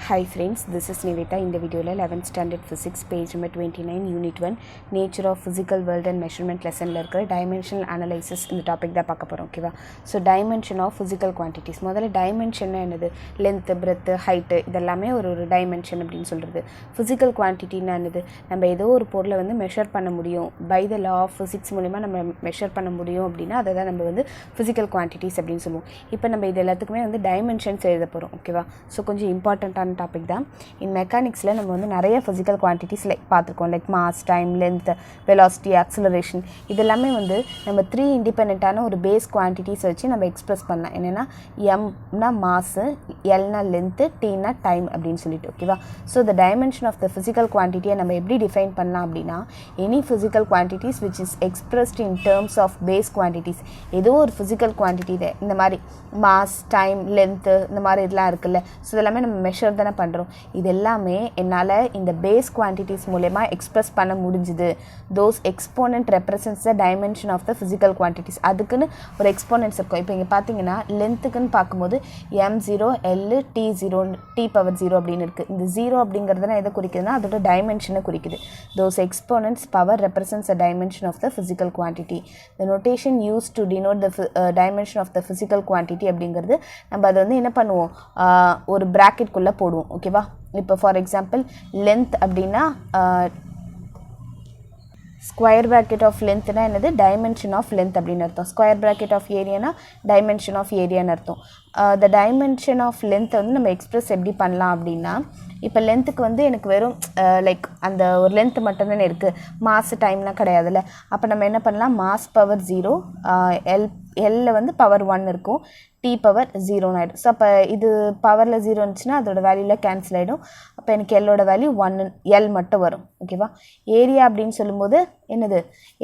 Hi friends, this is Nivita. In the video 11th standard physics page number 29 unit 1 nature of physical world and measurement lesson la irukra dimensional analysis இந்த topic தான் பார்க்க போறோம் ஓகேவா. So dimension of physical quantities. முதல்ல dimension என்னது, length breadth height இதெல்லாமே ஒரு dimension அப்படின்னு சொல்கிறது. ஃபிசிக்கல் குவான்டிட்டின்னா என்னது, நம்ம ஏதோ ஒரு பொருளை வந்து மெஷர் பண்ண முடியும், by the law of physics மூலிமா நம்ம மெஷர் பண்ண முடியும் அப்படின்னா அதை தான் நம்ம வந்து ஃபிசிக்கல் குவான்டிட்டிஸ் அப்படின்னு சொல்லுவோம். இப்போ நம்ம இது எல்லாத்துக்குமே வந்து டைமென்ஷன்ஸ் எழுத போகிறோம் ஓகேவா. ஸோ கொஞ்சம் இம்பார்ட்டண்ட்டான டாபிக் தான். இன் மெக்கானிக்ஸில் நம்ம வந்து நிறைய ஃபிசிக்கல் குவான்டிட்டிஸ் பார்த்துருக்கோம், like mass, time, length, velocity, acceleration. இதெல்லாமே வந்து நம்ம 3 இண்டிபெண்ட்டான ஒரு பேஸ் குவான்டிட்டிஸ் வச்சு நம்ம எக்ஸ்பிரஸ் பண்ணலாம். என்னென்னா எம்னா மாஸு, எல்னா லென்த்து, டீனா டைம் அப்படின்னு சொல்லிட்டு ஓகேவா. So the dimension of the physical குவான்டிட்டியை நம்ம எப்படி டிஃபைன் பண்ணலாம் அப்படின்னா, any physical quantities which is expressed in terms of base quantities. ஏதோ ஒரு ஃபிசிக்கல் குவான்டிட்டி இந்த மாதிரி மாஸ், டைம், லென்த்து இந்த மாதிரி இதெல்லாம் இருக்குல்ல, ஸோ இதெல்லாமே நம்ம மெஷர் தானே பண்ணுறோம். இது எல்லாமே என்னால் இந்த பேஸ் குவான்டிட்டிஸ் மூலமா எக்ஸ்பிரஸ் பண்ண முடிஞ்சுது. Those exponent represents the dimension of the physical quantities. அதுக்குன்னு ஒரு எக்ஸ்போனன்ட்ஸ் இருக்கும். இப்போ இங்கே பார்த்தீங்கன்னா லென்த்துக்குன்னு பார்க்கும்போது M0 L T0 T⁻0 அப்படின்னு இருக்குது. இந்த 0 அப்படிங்கிறதுனா எதை குறிக்குதுன்னா அதோட டைமென்ஷனை குறிக்குது. Those exponents power represents the dimension of the physical quantity. The notation use to denote the dimension of the physical quantity அப்படிங்கிறது நம்ம அதை வந்து என்ன பண்ணுவோம், ஒரு ப்ராக்கெட்குள்ளே போடுவோம் ஓகேவா. இப்போ ஃபார் எக்ஸாம்பிள் லென்த் அப்படின்னா ஸ்கொயர் ப்ராக்கெட் ஆஃப் லென்த்னா என்னது, டைமென்ஷன் ஆஃப் லென்த் அப்படின்னு அர்த்தம். ஸ்கொயர் ப்ராக்கெட் ஆஃப் ஏரியானா டைமென்ஷன் ஆஃப் ஏரியான்னு அர்த்தம். த டைமென்ஷன் ஆஃப் லென்த்தை வந்து நம்ம எக்ஸ்பிரஸ் எப்படி பண்ணலாம் அப்படின்னா, இப்போ லென்த்துக்கு வந்து எனக்கு வெறும் லைக் அந்த ஒரு லென்த்து மட்டும்தானே இருக்குது, மாஸ் டைம்லாம் கிடையாதுல்ல. அப்போ நம்ம என்ன பண்ணலாம், மாஸ் பவர் 0, எல்ல வந்து பவர் 1 இருக்கும், T⁻0 ஆகிடும். ஸோ அப்போ இது பவரில் 0 இருந்துச்சுன்னா அதோட வேல்யூவில் கேன்சல் ஆகிடும். அப்போ எனக்கு எல்லோட வேல்யூ 1 எல் மட்டும் வரும் ஓகேவா. ஏரியா அப்படின்னு சொல்லும்போது என்னது,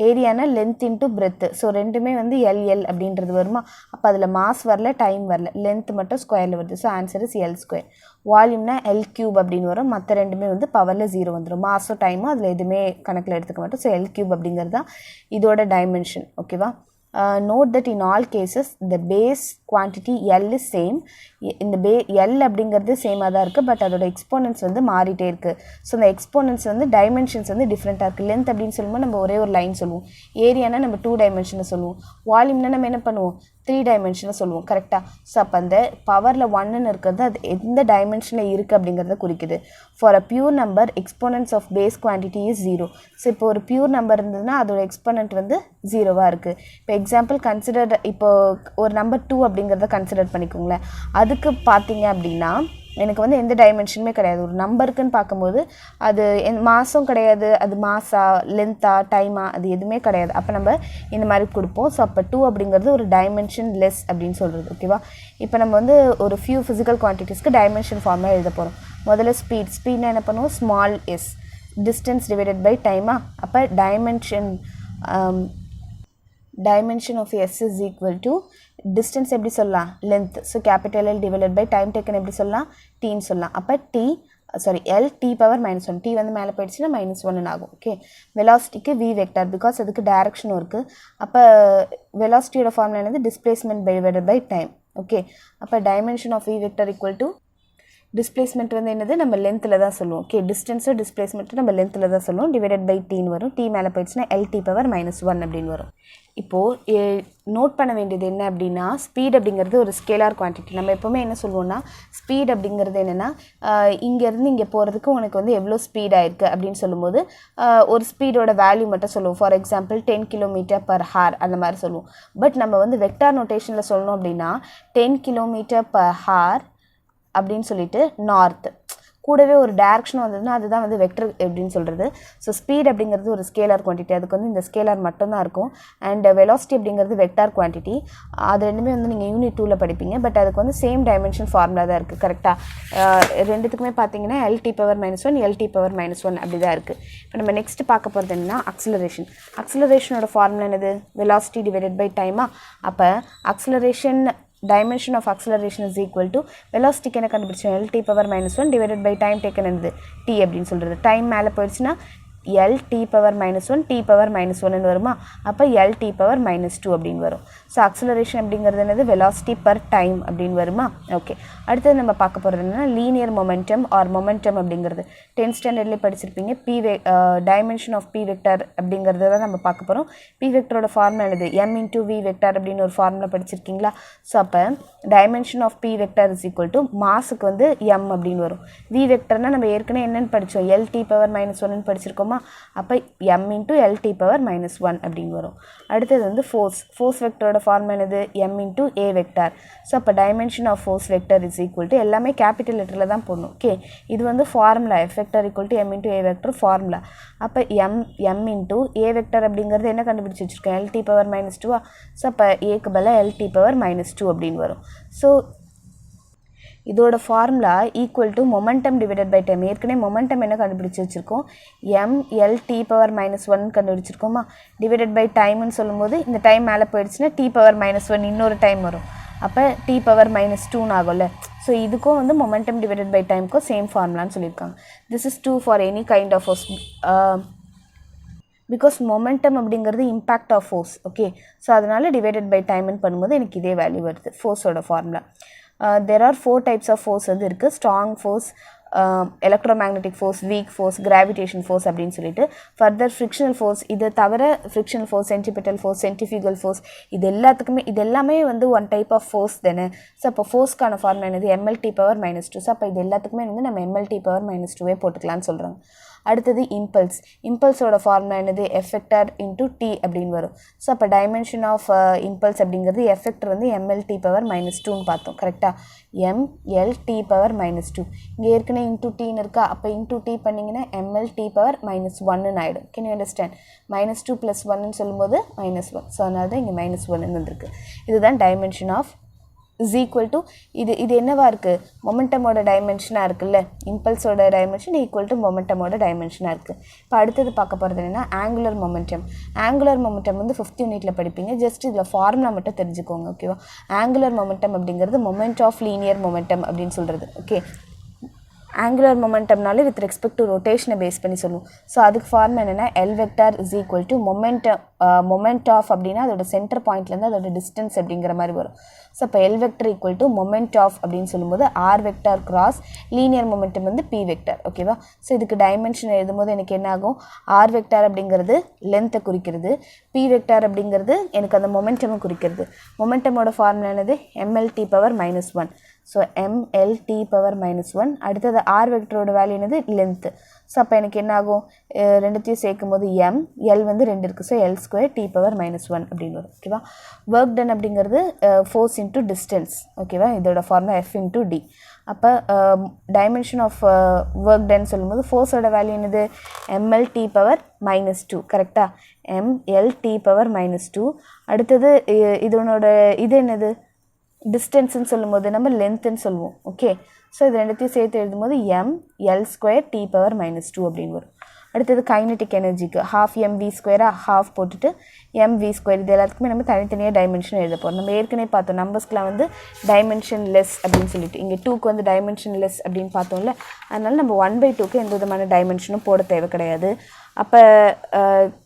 ஏரியானா லென்த் இன்ட்டு பிரெத்து. ஸோ ரெண்டுமே வந்து எல் அப்படின்றது வருமா. அப்போ அதில் மாஸ் வரல, டைம் வரல, லென்த் மட்டும் ஸ்கொயரில் வருது. So answer is L². வால்யூம்னா L³ அப்படின்னு வரும். மற்ற ரெண்டுமே வந்து பவரில் 0 வந்துடும். மாஸோ டைமோ அதில் எதுவுமே கணக்கில் எடுத்துக்க மாட்டோம். ஸோ L³ அப்படிங்கிறது தான் இதோட டைமென்ஷன் ஓகேவா. Note that in all cases the base quantity L is same. இந்த L அப்படிங்கிறது சேமாக தான் இருக்குது, பட் அதோட எக்ஸ்போனன்ட்ஸ் வந்து மாறிட்டே இருக்குது. ஸோ அந்த எக்ஸ்போனன்ட்ஸ் வந்து டைமென்ஷன்ஸ் வந்து டிஃப்ரெண்ட்டாக இருக்குது. லென்த் அப்படின்னு சொல்லும்போது நம்ம ஒரே ஒரு லைன் சொல்லுவோம், ஏரியானா நம்ம 2 டைமென்ஷனை சொல்லுவோம், வால்யூம்னா நம்ம என்ன பண்ணுவோம் 3 டைமென்ஷனை சொல்லுவோம் கரெக்டாக. ஸோ அப்போ அந்த பவரில் 1ன்னு இருக்கிறது அது எந்த டைமென்ஷனில் இருக்குது அப்படிங்கிறத குறிக்குது. For a pure number exponents of base quantity is 0. So இப்போ ஒரு பியூர் நம்பர் இருந்ததுன்னா அதோட எக்ஸ்போனன்ட் வந்து 0வாக இருக்குது. இப்போ எக்ஸாம்பிள் கன்சிடர், இப்போ ஒரு நம்பர் 2 அப்படிங்கிறத கன்சிடர் பண்ணிக்கோங்களேன். அதுக்கு பார்த்தீங்க அப்படின்னா எனக்கு வந்து எந்த டைமென்ஷனுமே கிடையாது. ஒரு நம்பருக்குன்னு பார்க்கும்போது அது மாதம் கிடையாது, அது மாஸா லென்த்தா டைமா அது எதுவுமே கிடையாது. அப்போ நம்ம இந்த மாதிரி கொடுப்போம். ஸோ அப்போ 2 அப்படிங்கிறது ஒரு டைமென்ஷன் லெஸ் அப்படின்னு சொல்கிறது ஓகேவா. இப்போ நம்ம வந்து ஒரு ஃபியூ ஃபிசிக்கல் குவான்டிட்டிஸ்க்கு டைமென்ஷன் ஃபார்மில் எழுத போகிறோம். முதல்ல ஸ்பீட்னா என்ன பண்ணுவோம், small s, distance divided by டைமா. அப்போ dimension of s is equal to distance எப்படி சொல்லலாம், length. So capital L divided by time taken எப்படி சொல்லலாம், டீன்னு சொல்லலாம். அப்போ எல் T⁻−1, டி வந்து மேலே போயிடுச்சுன்னா -1 ஆகும் ஓகே. வெலாசிட்டிக்கு V வெக்டார், பிகாஸ் அதுக்கு டைரக்ஷனும் இருக்குது. அப்போ வெலாசிட்டியோட ஃபார்முலா என்னது, displacement divided by time okay. அப்போ dimension of V vector equal to displacement வந்து என்னது நம்ம லென்த்தில் தான் சொல்லுவோம் ஓகே. டிஸ்டன்ஸோ டிஸ்பிளேஸ்மெண்ட்டு நம்ம லென்த்தில் தான் சொல்லுவோம், டிவைடட் பை டீன்னு வரும். டி மேலே போயிடுச்சுன்னா LT⁻−1 அப்படின்னு வரும். இப்போது நோட் பண்ண வேண்டியது என்ன அப்படின்னா, ஸ்பீட் அப்படிங்கிறது ஒரு ஸ்கேலார் குவான்டிட்டி. நம்ம எப்போவுமே என்ன சொல்லுவோம்னா, ஸ்பீட் அப்படிங்கிறது என்னென்னா இங்கேருந்து இங்கே போகிறதுக்கு உனக்கு வந்து எவ்வளோ ஸ்பீட் ஆயிருக்கு அப்படின்னு சொல்லும்போது ஒரு ஸ்பீடோட வேல்யூ மட்டும் சொல்லுவோம். ஃபார் எக்ஸாம்பிள் 10 km/h அந்த மாதிரி சொல்லுவோம். பட் நம்ம வந்து வெக்டார் நோட்டேஷனில் சொல்லணும் அப்படின்னா 10 km/h அப்படின்னு சொல்லிட்டு நார்த் கூடவே ஒரு டைரக்ஷன் வந்ததுன்னா அதுதான் வந்து வெக்டர் எப்படின்னு சொல்கிறது. ஸோ ஸ்பீட் அப்படிங்கிறது ஒரு ஸ்கேலார் குவான்டிட்டி, அதுக்கு வந்து இந்த ஸ்கேலார் மட்டும்தான் இருக்கும். அண்ட் வெலாசிட்டி அப்படிங்கிறது வெக்டார் குவான்டிட்டி. அது ரெண்டுமே வந்து நீங்கள் யூனிட் 2ல் படிப்பீங்க. பட் அதுக்கு வந்து சேம் டைமென்ஷன் ஃபார்முலா தான் இருக்குது கரெக்டாக. ரெண்டுத்துக்குமே பார்த்தீங்கன்னா LT⁻−1 LT⁻−1 அப்படி தான் இருக்குது. இப்போ நம்ம நெக்ஸ்ட் பார்க்க போகிறது என்னன்னா அக்ஸலரேஷன். அக்ஸலரேஷனோட ஃபார்முலா என்னது, வெலாசிட்டி டிவைடட் பை டைமா. அப்போ acceleration dimension of acceleration is equal to velocity என்ன கண்டுபிடிச்சோம், L T⁻−1 divided by time taken என்னது T அப்படின்னு சொல்கிறது. டைம் மேலே போயிடுச்சுன்னா L t power minus 1 t power minus 1 வருமா அப்போ L t power minus 2 அப்படின்னு வரும் ஸோ அக்ஸலரேஷன் அப்படிங்கிறது என்னது வெலாசிட்டி பர் டைம் அப்படின்னு வருமா ஓகே அடுத்தது நம்ம பார்க்க போகிறது என்னன்னா லீனியர் மொமெண்டம் ஆர் மொமெண்டம் அப்படிங்கிறது 10th ஸ்டாண்டர்ட்லேயே படிச்சிருப்பீங்க டைமென்ஷன் ஆஃப் பி வெக்டர் அப்படிங்கிறத தான் நம்ம பார்க்க போகிறோம் பி வெக்டரோட ஃபார்முலா என்னது m into v வெக்டர் அப்படின்னு ஒரு ஃபார்முலா படிச்சிருக்கீங்களா ஸோ அப்போ dimension of P vector is equal to மாஸுக்கு வந்து m அப்படின்னு வரும் v வெக்டர்னால் நம்ம ஏற்கனவே என்னென்னு படித்தோம் L t power minus 1 படிச்சிருக்கோமா அப்போ m into L t power minus 1 அப்படின்னு வரும் அடுத்தது வந்து ஃபோர்ஸ் வெக்டரோட ஃபார்ம் என்னது m into a vector so அப்போ dimension of force vector is equal to எல்லாமே கேபிட்டல் லெட்டரில் தான் போடணும் ஓகே இது வந்து formula f vector equal to m into a vector formula அப்போ m into a வெக்டர் அப்படிங்கிறது என்ன கண்டுபிடிச்சி வச்சுருக்கோம் L t power minus 2 so அப்போ ஏக்கு பதிலாக L t power minus 2 அப்படின்னு வரும் ஸோ இதோட formula equal to momentum divided by time ஏற்கனவே மொமெண்டம் என்ன கண்டுபிடிச்சி வச்சுருக்கோம் ml t power minus 1 கண்டுபிடிச்சிருக்கோமா டிவைடட் பை டைம்னு சொல்லும்போது இந்த டைம் மேலே போயிடுச்சுன்னா t power minus 1 இன்னொரு டைம் வரும் அப்போ t power minus 2 ஆகும்ல ஸோ இதுக்கும் வந்து மொமெண்டம் டிவைடட் பை டைமுக்கும் சேம் ஃபார்முலான்னு சொல்லியிருக்காங்க this is true for any kind of because momentum அப்படிங்கிறது impact of force okay so அதனால் டிவைடட் பை டைம்னு பண்ணும்போது எனக்கு இதே வேல்யூ வருது ஃபோர்ஸோட formula there are 4 types of force வந்து இருக்குது strong force electromagnetic force weak force gravitation force அப்படின்னு சொல்லிட்டு further frictional force இது தவிர frictional force centripetal force centrifugal force இது எல்லாமே வந்து one type of force தானே ஸோ அப்போ ஃபோர்ஸ்க்கான ஃபார்முலா என்னது ml t power minus 2 so அப்போ இது எல்லாத்துக்குமே வந்து நம்ம ml t power minus 2வே போட்டுக்கலான்னு சொல்கிறாங்க அடுத்தது இம்பல்ஸோட ஃபார்முலா என்னது எஃப் வெக்டர் இன்டூ டி அப்படின்னு வரும் ஸோ அப்போ டைமென்ஷன் ஆஃப் இம்பல்ஸ் அப்படிங்கிறது எஃப் வெக்டர் வந்து எம்எல் டி பவர் மைனஸ் 2ன்னு பார்த்தோம் கரெக்டாக எம்எல் டி பவர் மைனஸ் 2 இங்கே ஏற்கனவே இன்டூ டீன்னு இருக்கா அப்போ இன்டூ டி பண்ணிங்கன்னா எம்எல் டி பவர் minus 1ன்னு ஆகிடும் can you understand minus 2 plus 1ன்னு சொல்லும்போது minus 1 ஸோ அதனால தான் இங்கே minus 1ன்னு வந்திருக்கு இதுதான் dimension of is equal to இது என்னவா இருக்குது மொமெண்டமோட டைமென்ஷனாக இருக்குல்ல இம்பல்ஸோட டைமென்ஷன் ஈக்குவல் டு மொமெண்டமோட டைமென்ஷனாக இருக்குது இப்போ அடுத்தது பார்க்க போகிறது என்னென்னா ஆங்குலர் மொமெண்டம் வந்து 5th யூனிட்டில் படிப்பீங்க ஜஸ்ட் இதில் ஃபார்முலா மட்டும் தெரிஞ்சுக்கோங்க ஓகேவா ஆங்குலர் மொமெண்டம் அப்படிங்கிறது மொமெண்ட் ஆஃப் லீனியர் மொமெண்டம் அப்படின்னு சொல்கிறது ஓகே ஆங்குலர் மொமெண்டம்னாலே வித் ரெஸ்பெக்ட் டு ரொட்டேஷனை பேஸ் பண்ணி சொல்லுவோம் ஸோ அதுக்கு ஃபார்ம் என்னென்னா L vector is equal to moment of அப்படின்னா அதோட சென்டர் பாயிண்ட்லேருந்து அதோட டிஸ்டன்ஸ் அப்படிங்கிற மாதிரி வரும் ஸோ இப்போ L vector equal to moment of அப்படின்னு சொல்லும்போது R vector cross linear momentum வந்து பி வெக்டார் ஓகேவா ஸோ இதுக்கு டைமென்ஷன் எழுதும்போது எனக்கு என்ன ஆகும் ஆர் வெக்டார் அப்படிங்கிறது லென்த்தை குறிக்கிறது பி வெக்டார் அப்படிங்கிறது எனக்கு அந்த மொமெண்டமை குறிக்கிறது மொமெண்டமோட ஃபார்முலா என்னது M L T power minus 1 so ml t power minus 1 அடுத்தது ஆர் வெக்டரோட வேல்யூ என்னது லென்த்து ஸோ அப்போ எனக்கு என்ன ஆகும் ரெண்டுத்தையும் சேர்க்கும் போது எல் வந்து 2 இருக்குது so L square T power minus 1 அப்படின்னு வரும் ஓகேவா ஒர்க் டன் அப்படிங்கிறது ஃபோர்ஸ் இன்டூ டிஸ்டன்ஸ் ஓகேவா இதோட ஃபார்முலா எஃப் இன்டூ டி அப்போ டைமென்ஷன் ஆஃப் ஒர்க் டன் சொல்லும்போது ஃபோர்ஸோட வேல்யூ என்னது ml t பவர் மைனஸ் 2 கரெக்டாக ml t பவர் மைனஸ் 2 அடுத்தது இது என்னது டிஸ்டன்ஸ்ன்னு சொல்லும்போது நம்ம லென்த்துன்னு சொல்லுவோம் ஓகே ஸோ இது ரெண்டுத்தையும் சேர்த்து எழுதும்போது L square T power minus 2 அப்படின்னு வரும் அடுத்தது கைனட்டிக் எனர்ஜிக்கு half mv ஸ்கொயராக ஹாஃப் போட்டுட்டு mv ஸ்கொயர் இது எல்லாத்துக்குமே நம்ம தனித்தனியாக டைமென்ஷன் எழுத போகிறோம் நம்ம ஏற்கனவே பார்த்தோம் நம்பர்ஸ்க்குலாம் வந்து டைமென்ஷன் லெஸ் அப்படின்னு சொல்லிட்டு இங்கே 2க்கு வந்து டைமென்ஷன் லெஸ் அப்படின்னு பார்த்தோம்ல அதனால நம்ம 1/2க்கு எந்த விதமான டைமென்ஷனும் போட தேவை கிடையாது அப்போ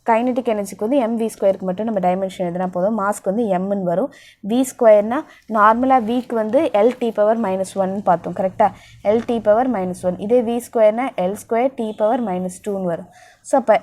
கைனட்டிக் எனர்ஜிக்கு வந்து mv ஸ்கொயருக்கு மட்டும் நம்ம டைமென்ஷன் எழுதினா போதும் மாஸ்க்கு வந்து mன்னு வரும் v ஸ்கொயர்னால் நார்மலாக விக்கு வந்து எல் டி பவர் மைனஸ் 1ன்னு பார்த்தோம் கரெக்டாக எல் டி பவர் மைனஸ் 1 இதே v ஸ்கொயர்னால் L square T power minus 2ன்னு வரும் ஸோ அப்போ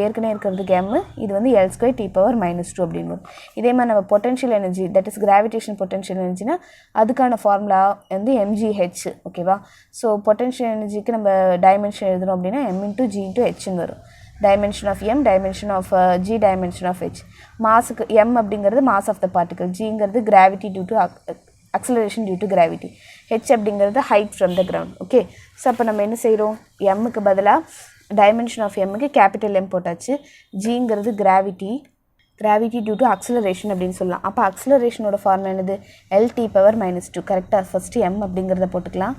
ஏற்கனவே இருக்கிறதுக்கு இது வந்து L square T power minus 2 அப்படின்னு வரும் இதே மாதிரி நம்ம potential energy that is gravitation potential எனர்ஜினா அதுக்கான ஃபார்முலா வந்து mgh ஓகேவா ஸோ பொட்டன்ஷியல் எனர்ஜிக்கு நம்ம டைமென்ஷன் எழுதுகிறோம் அப்படின்னா m இன்ட்டு g இன்ட்டு ஹெச்ன்னு வரும் dimension of m dimension of g dimension of h மாஸுக்கு m அப்படிங்கிறது mass of the particle gங்கிறது gravity due to acceleration due to gravity h அப்படிங்கிறது height from the ground okay so அப்போ நம்ம என்ன செய்கிறோம் mக்கு பதிலாக dimension of mக்கு capital M போட்டாச்சு gங்கிறது gravity due to acceleration அப்படின்னு சொல்லலாம் அப்போ அக்ஸலரேஷனோட ஃபார்ம் என்னது எல் டி பவர் மைனஸ் 2 கரெக்டாக ஃபஸ்ட்டு m அப்படிங்கிறத போட்டுக்கலாம்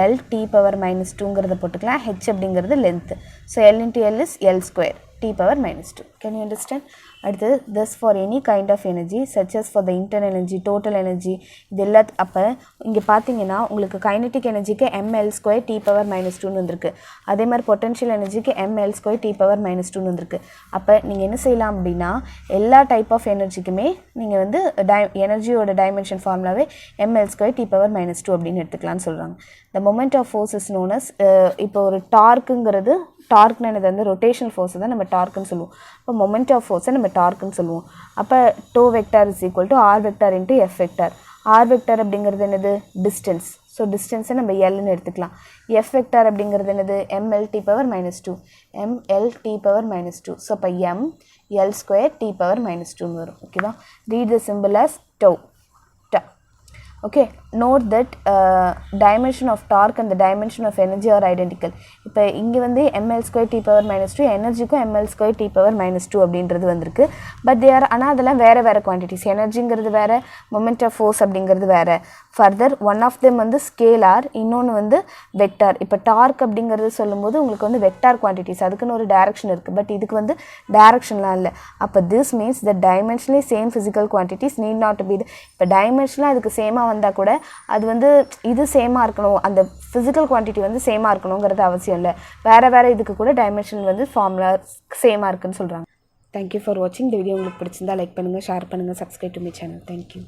எல் டி பவர் மைனஸ் 2ங்கிறத போட்டுக்கலாம் ஹெச் அப்படிங்கிறது length so L into L is L square t power minus 2. Can you understand? அடுத்தது this for any kind of energy such as for the internal energy, total energy, இது எல்லாத்து அப்போ இங்கே பார்த்தீங்கன்னா உங்களுக்கு kinetic எனர்ஜிக்கு ml square t power minus 2 வந்திருக்கு. அதே மாதிரி பொட்டன்ஷியல் எனர்ஜிக்கு ml square t power minus 2 வந்திருக்கு. அப்போ நீங்கள் என்ன செய்யலாம் அப்படின்னா எல்லா டைப் ஆஃப் எனர்ஜிக்குமே நீங்கள் வந்து எனர்ஜியோட dimension ஃபார்முலாவே ml square t power minus 2 அப்படின்னு எடுத்துக்கலாம்னு சொல்கிறாங்க. The moment of force is known as இப்போ ஒரு டார்க்குங்கிறது டார்க்னு என்னது வந்து ரொட்டேஷனல் ஃபோர்ஸ் தான் நம்ம டார்க்குன்னு சொல்லுவோம். இப்போ மொமெண்ட் ஆஃப் ஃபோர்ஸை நம்ம டார்க்குன்னு சொல்லுவோம். அப்போ tau vector is equal to R vector into F vector. R vector அப்படிங்கிறது என்னது டிஸ்டன்ஸ். ஸோ டிஸ்டன்ஸை நம்ம எல்னு எடுத்துக்கலாம். எஃப் வெக்டார் அப்படிங்கிறது என்னது ml t power minus 2. ml t power minus 2. So அப்போ l square t power minus 2 வரும். ஓகேவா? Read the simple as tau. Okay, note that dimension of torque and the dimension of energy are identical. இப்போ இங்கே வந்து ml square t power minus 2 எனர்ஜிக்கும் ml square t power minus 2 அப்படின்றது வந்திருக்கு. But they are ஆனால் அதெல்லாம் வேறு quantities. எனர்ஜிங்கிறது வேறு, moment of force அப்படிங்கிறது வேறு. ஃபர்தர் ஒன் ஆஃப் தெம் வந்து ஸ்கேலார், இன்னொன்று வந்து வெக்டார். இப்போ டார்க் அப்படிங்கிறது சொல்லும்போது உங்களுக்கு வந்து வெக்டார் குவான்டிட்டிஸ், அதுக்குன்னு ஒரு டைரக்ஷன் இருக்குது. பட் இதுக்கு வந்து டைரக்ஷன்லாம் இல்லை. அப்போ this means the dimensionally same physical quantities need not be. இப்போ டைமென்ஷனாக அதுக்கு சேமாக வந்தால் கூட அது வந்து இது சேமாக இருக்கணும், அந்த ஃபிசிக்கல் குவான்டிட்டி வந்து சேமாக இருக்கணுங்கிறது அவசியம் இல்லை. வேறு இதுக்கு கூட டைமென்ஷன் வந்து ஃபார்முலா சேமாக இருக்குன்னு சொல்கிறாங்க. தேங்க்யூ ஃபார் வாட்சிங். இந்த வீடியோ உங்களுக்கு பிடிச்சிருந்தா லைக் பண்ணுங்கள், ஷேர் பண்ணுங்கள், subscribe to my channel. Thank you.